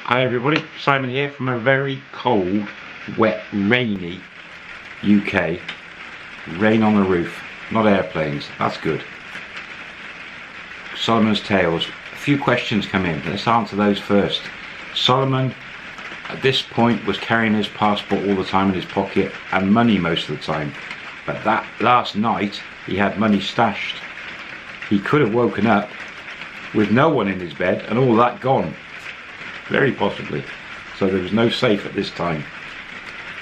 Hi everybody, Simon here from a very cold, wet, rainy UK. Rain on the roof, not airplanes, that's good. Solomon's Tales. A few questions come in, let's answer those first. Solomon at this point was carrying his passport all the time in his pocket and money most of the time. But that last night he had money stashed. He could have woken up with no one in his bed and all that gone. Very possibly. So there was no safe at this time.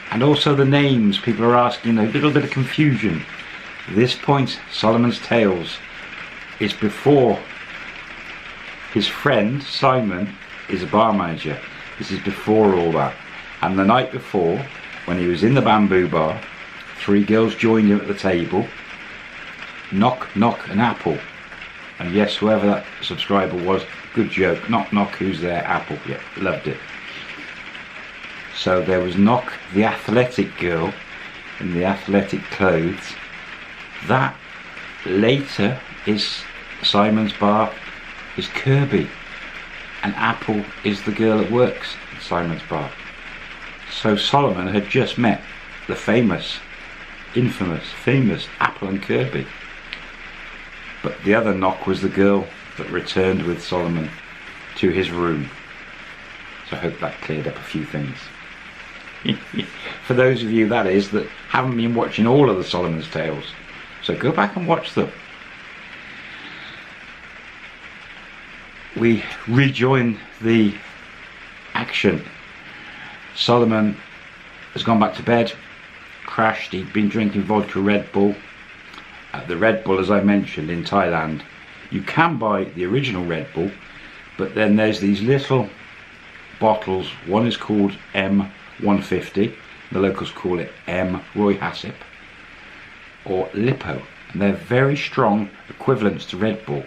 And also the names, people are asking, a little bit of confusion. At this point, Solomon's Tales is before his friend Simon is a bar manager. This is before all that. And the night before, when he was in the bamboo bar, 3 girls joined him at the table. Knock, knock, an apple. And yes, whoever that subscriber was, good joke. Knock, knock, who's there? Apple. Yeah, loved it. So there was Knock, the athletic girl, in the athletic clothes. That later is Simon's bar, is Kirby. And Apple is the girl that works at Simon's bar. So Solomon had just met the famous Apple and Kirby. But the other Knock was the girl that returned with Solomon to his room. So I hope that cleared up a few things. For those of you, that is, that haven't been watching all of the Solomon's Tales. So go back and watch them. We rejoin the action. Solomon has gone back to bed, crashed, he'd been drinking vodka Red Bull. The Red Bull, as I mentioned, in Thailand, you can buy the original Red Bull, but then there's these little bottles. One is called M150, the locals call it M Roy Hassip, or Lippo, and they're very strong equivalents to Red Bull.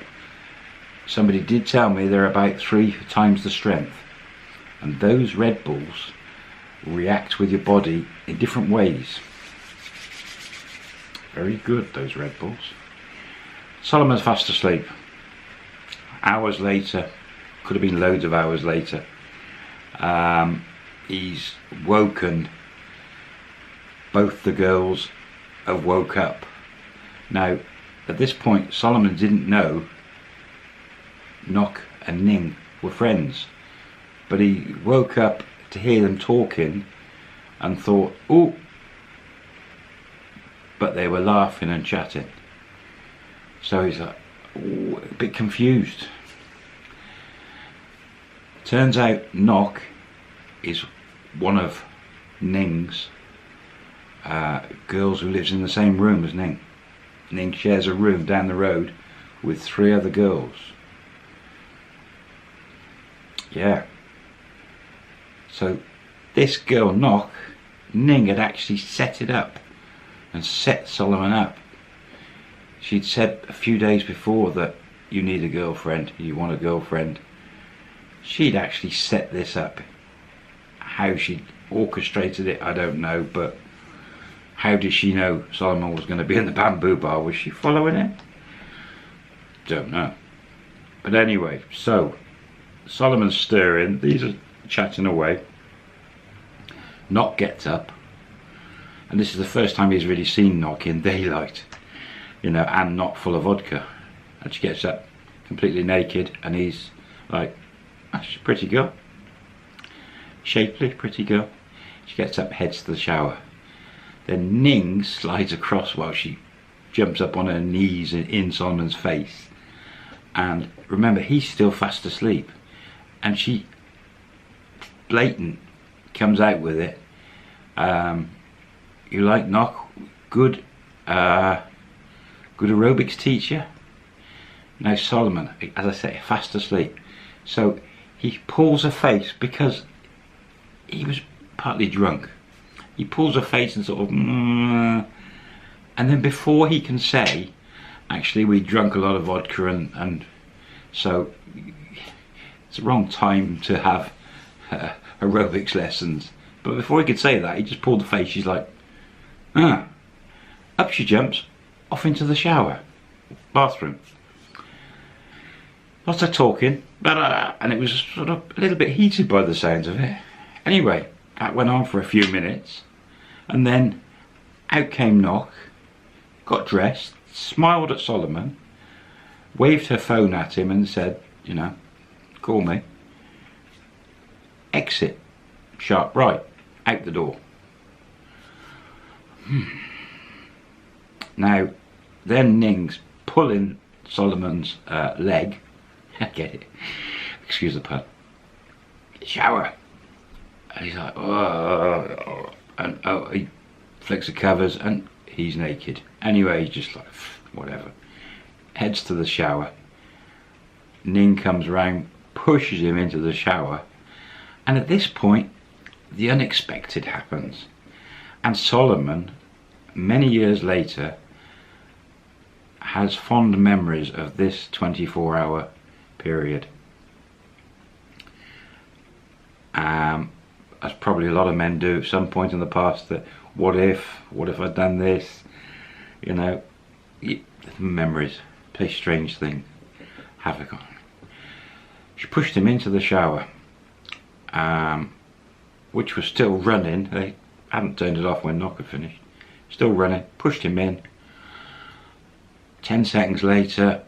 Somebody did tell me they're about 3 times the strength, and those Red Bulls react with your body in different ways. Very good, those Red Bulls. Solomon's fast asleep. Hours later, could have been loads of hours later, he's woken. Both the girls have woke up. Now, at this point, Solomon didn't know Knock and Ning were friends, but he woke up to hear them talking and thought, oh, but they were laughing and chatting. So he's like, ooh, a bit confused. Turns out Knock is one of Ning's girls who lives in the same room as Ning. Ning shares a room down the road with 3 other girls. Yeah. So this girl Knock, Ning had actually set it up and set Solomon up. She'd said a few days before that you need a girlfriend, you want a girlfriend. She'd actually set this up. How she orchestrated it, I don't know, but how did she know Solomon was going to be in the bamboo bar? Was she following it? Don't know. But anyway, so Solomon's stirring, these are chatting away. Knock gets up, and this is the first time he's really seen Knock in daylight, you know, and not full of vodka. And she gets up completely naked, and he's like, that's a pretty girl, shapely, pretty girl. She gets up, heads to the shower. Then Ning slides across while she jumps up on her knees in Solomon's face. And remember, he's still fast asleep, and she blatant comes out with it. You like Knock? Good aerobics teacher? Now Solomon, as I say, fast asleep. So he pulls her face, because he was partly drunk. He pulls her face and sort of, and then before he can say, actually we drunk a lot of vodka and so it's the wrong time to have aerobics lessons. But before he could say that, he just pulled the face. She's like, up she jumps, off into the shower, bathroom. lots of talking, and it was sort of a little bit heated by the sounds of it. Anyway, that went on for a few minutes, and then out came Knock, got dressed, smiled at Solomon, waved her phone at him and said, you know, call me. Exit, sharp right, out the door. Now, then Ning's pulling Solomon's leg. I get it. Excuse the pun. Shower. And he's like, oh, and he flicks the covers and he's naked. Anyway, he's just like, whatever. Heads to the shower. Ning comes round, pushes him into the shower, and at this point, the unexpected happens. And Solomon, many years later, has fond memories of this 24-hour period. As probably a lot of men do at some point in the past, that what if I'd done this, you know, memories play strange thing, havoc on. She pushed him into the shower, which was still running. They hadn't turned it off when Knock had finished. Still running, pushed him in. 10 seconds later,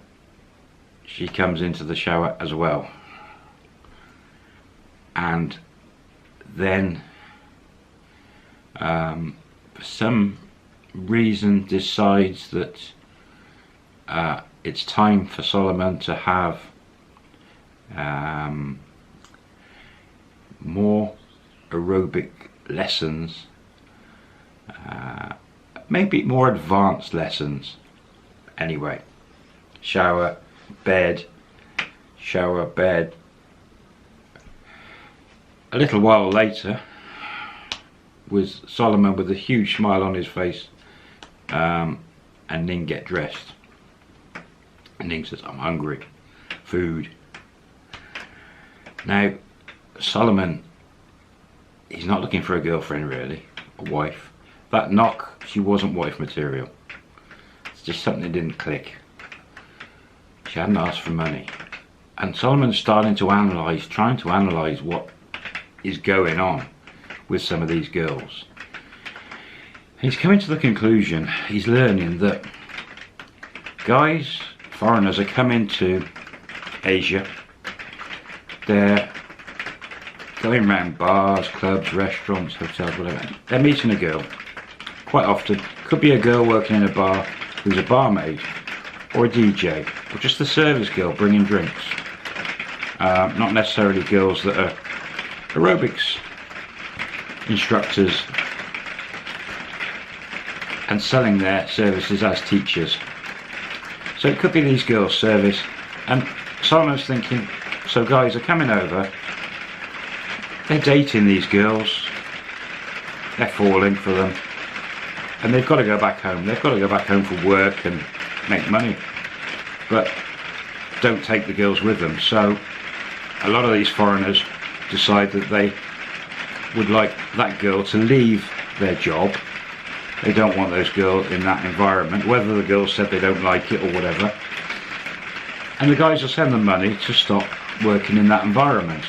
she comes into the shower as well. And then, for some reason, decides that it's time for Solomon to have more aerobic lessons, maybe more advanced lessons. Anyway, shower, bed, shower, bed. A little while later, was Solomon with a huge smile on his face, and Ning get dressed. And Ning says, I'm hungry, food. Now, Solomon, he's not looking for a girlfriend really, a wife. That Knock, she wasn't wife material. It's just something that didn't click. She hadn't asked for money. And Solomon's starting to analyse, trying to analyse what is going on with some of these girls. He's coming to the conclusion, he's learning that guys, foreigners, are coming to Asia. They're going around bars, clubs, restaurants, hotels, whatever. They're meeting a girl. Quite often, could be a girl working in a bar who's a barmaid, or a DJ, or just a service girl bringing drinks. Not necessarily girls that are aerobics instructors and selling their services as teachers. So it could be these girls' service, and Solomon's thinking, so guys are coming over, they're dating these girls, they're falling for them, and they've got to go back home. They've got to go back home for work and make money, but don't take the girls with them. So a lot of these foreigners decide that they would like that girl to leave their job. They don't want those girls in that environment, whether the girls said they don't like it or whatever. And the guys will send them money to stop working in that environment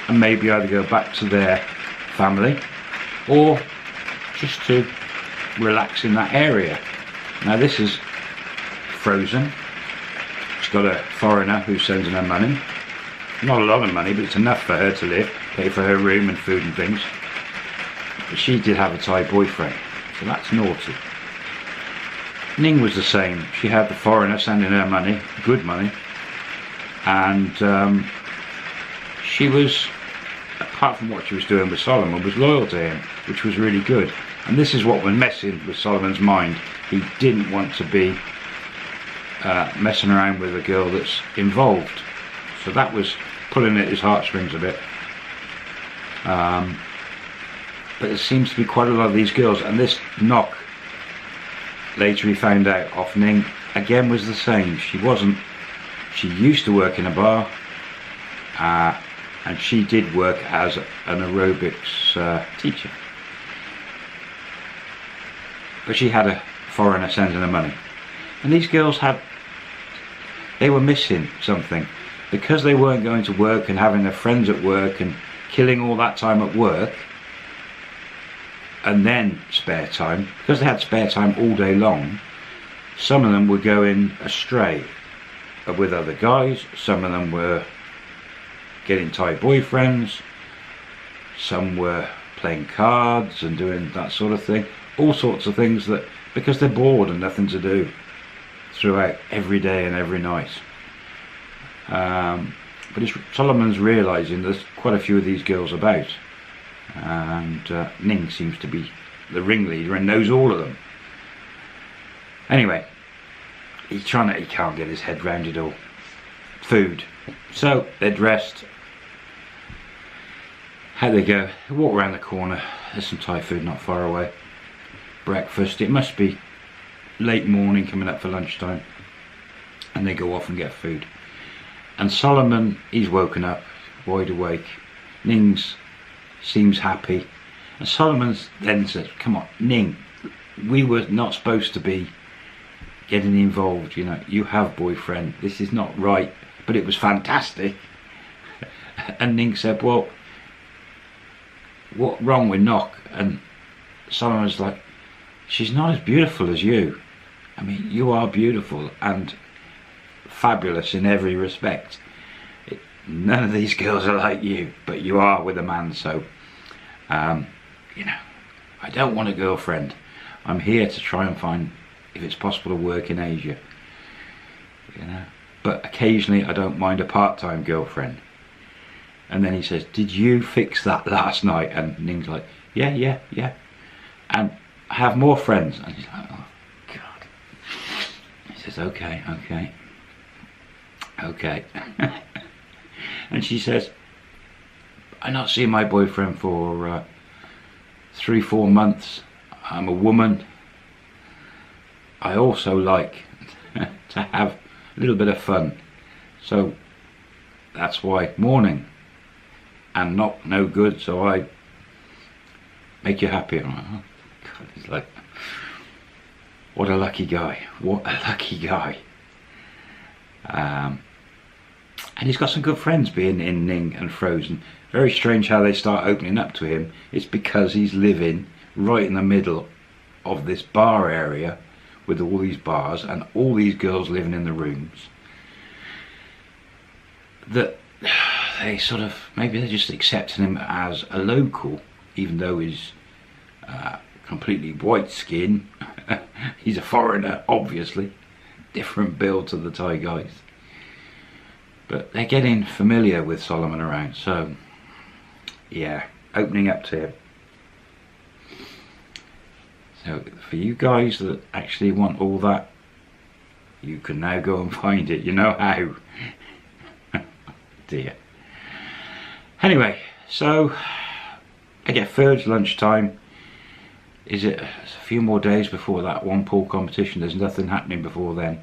and maybe either go back to their family or just to relax in that area. Now this is Frozen. She's got a foreigner who's sending her money. Not a lot of money, but it's enough for her to live, pay for her room and food and things. But she did have a Thai boyfriend, so that's naughty. Ning was the same. She had the foreigner sending her money, good money, and she was, apart from what she was doing with Solomon, was loyal to him, which was really good. And this is what was messing with Solomon's mind. He didn't want to be messing around with a girl that's involved. So that was pulling at his heartstrings a bit. But there seems to be quite a lot of these girls, and this Knock, later he found out off Ning, again was the same. She used to work in a bar, and she did work as an aerobics teacher. But she had a foreigner sending her money. And these girls they were missing something. because they weren't going to work and having their friends at work and killing all that time at work and then spare time, because they had spare time all day long, some of them were going astray with other guys, some of them were getting Thai boyfriends, some were playing cards and doing that sort of thing, all sorts of things, that because they're bored and nothing to do throughout every day and every night. But Solomon's realising there's quite a few of these girls about, and Ning seems to be the ringleader and knows all of them. Anyway, he can't get his head round it all. Food. So they're dressed. How they go? They walk around the corner. There's some Thai food not far away. Breakfast. It must be late morning, coming up for lunchtime. And they go off and get food. And Solimon, he's woken up, wide awake. Ning seems happy. And Solimon then says, come on, Ning, we were not supposed to be getting involved, you know, you have boyfriend, this is not right, but it was fantastic. And Ning said, well, what wrong with Nok? And Solomon's like, she's not as beautiful as you. I mean, you are beautiful and fabulous in every respect. None of these girls are like you, but you are with a man, so you know, I don't want a girlfriend. I'm here to try and find, if it's possible, to work in Asia, you know, but occasionally I don't mind a part-time girlfriend. And then he says, did you fix that last night? And Ning's like, yeah, and I have more friends. And he's like, oh God. He says, okay. And she says, I'm not seeing my boyfriend for 3-4 months. I'm a woman. I also like to have a little bit of fun, so that's why morning and not no good, so I make you happy. I'm like, oh God, he's like, what a lucky guy, what a lucky guy. And he's got some good friends being in Ning and Frozen. Very strange how they start opening up to him. It's because he's living right in the middle of this bar area with all these bars and all these girls living in the rooms, that they sort of, maybe they're just accepting him as a local, even though he's completely white skin. He's a foreigner, obviously, different build to the Thai guys, but they're getting familiar with Solimon around, so yeah, opening up to him. So for you guys that actually want all that, you can now go and find it. You know how. Dear. Anyway, so I get third lunchtime. Is it a few more days before that one pool competition? There's nothing happening before then.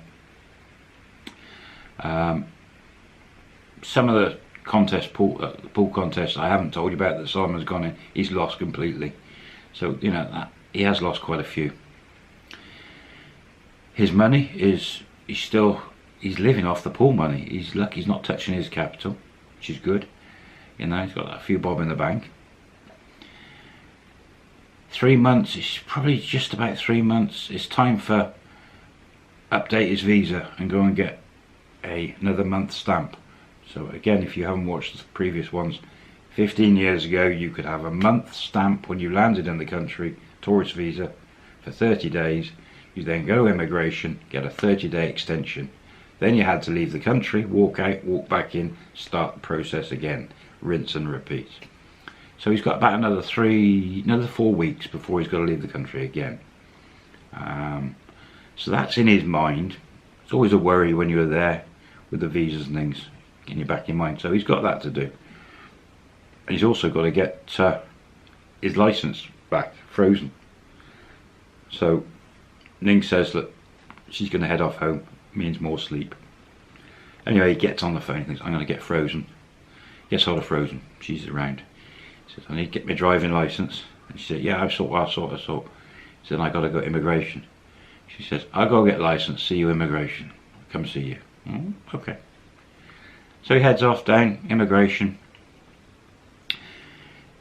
Some of the contest pool contests I haven't told you about that Solomon's gone in. He's lost completely. So you know that he has lost quite a few. His money is he's living off the pool money. He's lucky he's not touching his capital, which is good. You know, he's got a few bob in the bank. 3 months, it's probably just about 3 months. It's time for update his visa and go and get another month stamp. So again, if you haven't watched the previous ones, 15 years ago you could have a month stamp when you landed in the country, tourist visa, for 30 days. You then go to immigration, get a 30-day extension. Then you had to leave the country, walk out, walk back in, start the process again, rinse and repeat. So he's got about another 4 weeks before he's got to leave the country again. So that's in his mind. It's always a worry when you're there with the visas and things in your back of your mind. So he's got that to do. And he's also got to get his license back, frozen. So Ning says that she's going to head off home, means more sleep. Anyway, he gets on the phone, he thinks, I'm going to get Frozen. Gets hold of Frozen, she's around. He says, I need to get my driving licence. And she said, yeah, I'll sort. He said, I got to go to immigration. She says, I'll go get licence, see you immigration. Come see you. Okay. So he heads off down immigration.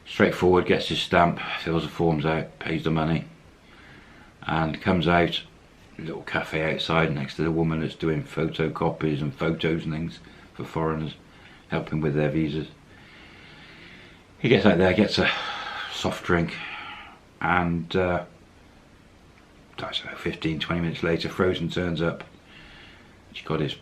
Straightforward, gets his stamp, fills the forms out, pays the money, and comes out. A little cafe outside next to the woman that's doing photocopies and photos and things for foreigners, helping with their visas. He gets out there, gets a soft drink, and I don't know, 15-20 minutes later, Frozen turns up. She got his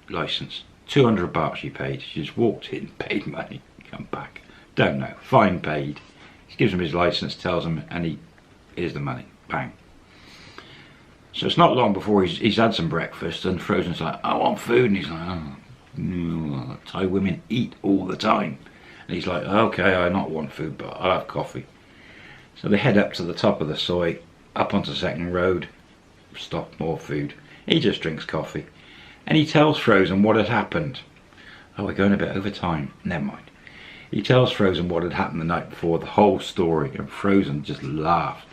license. 200 baht she paid. She just walked in, paid money, come back. Don't know. Fine paid. He gives him his license, tells him, and here's the money. Bang. So it's not long before he's had some breakfast, and Frozen's like, I want food, and he's like, oh, Thai women eat all the time. And he's like, okay, I not want food, but I'll have coffee. So they head up to the top of the soy, up onto Second Road, stop, more food. He just drinks coffee. And he tells Frozen what had happened. Oh, we're going a bit over time. Never mind. He tells Frozen what had happened the night before, the whole story, and Frozen just laughed.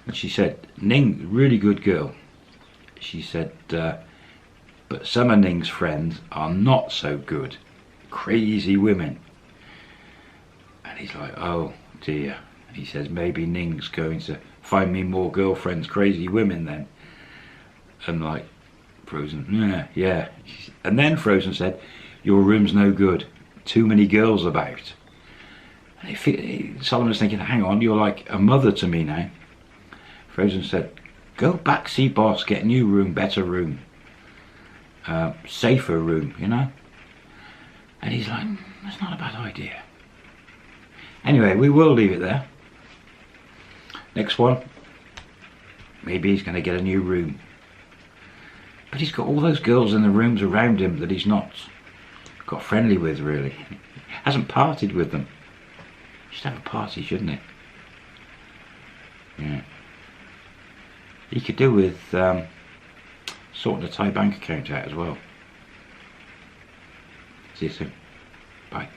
And she said, Ning, really good girl. She said, but some of Ning's friends are not so good. Crazy women. And he's like, oh dear. And he says, maybe Ning's going to find me more girlfriends, crazy women then. And like, Frozen, yeah. And then Frozen said, your room's no good. Too many girls about. And Solomon's thinking, hang on, you're like a mother to me now. Frozen said, go back, see boss, get a new room, better room. Safer room, you know. And he's like, that's not a bad idea. Anyway, we will leave it there. Next one. Maybe he's going to get a new room. But he's got all those girls in the rooms around him that he's not got friendly with, really. Hasn't partied with them. Should have a party, shouldn't he? Yeah. He could do with sorting a Thai bank account out as well. See you soon. Bye.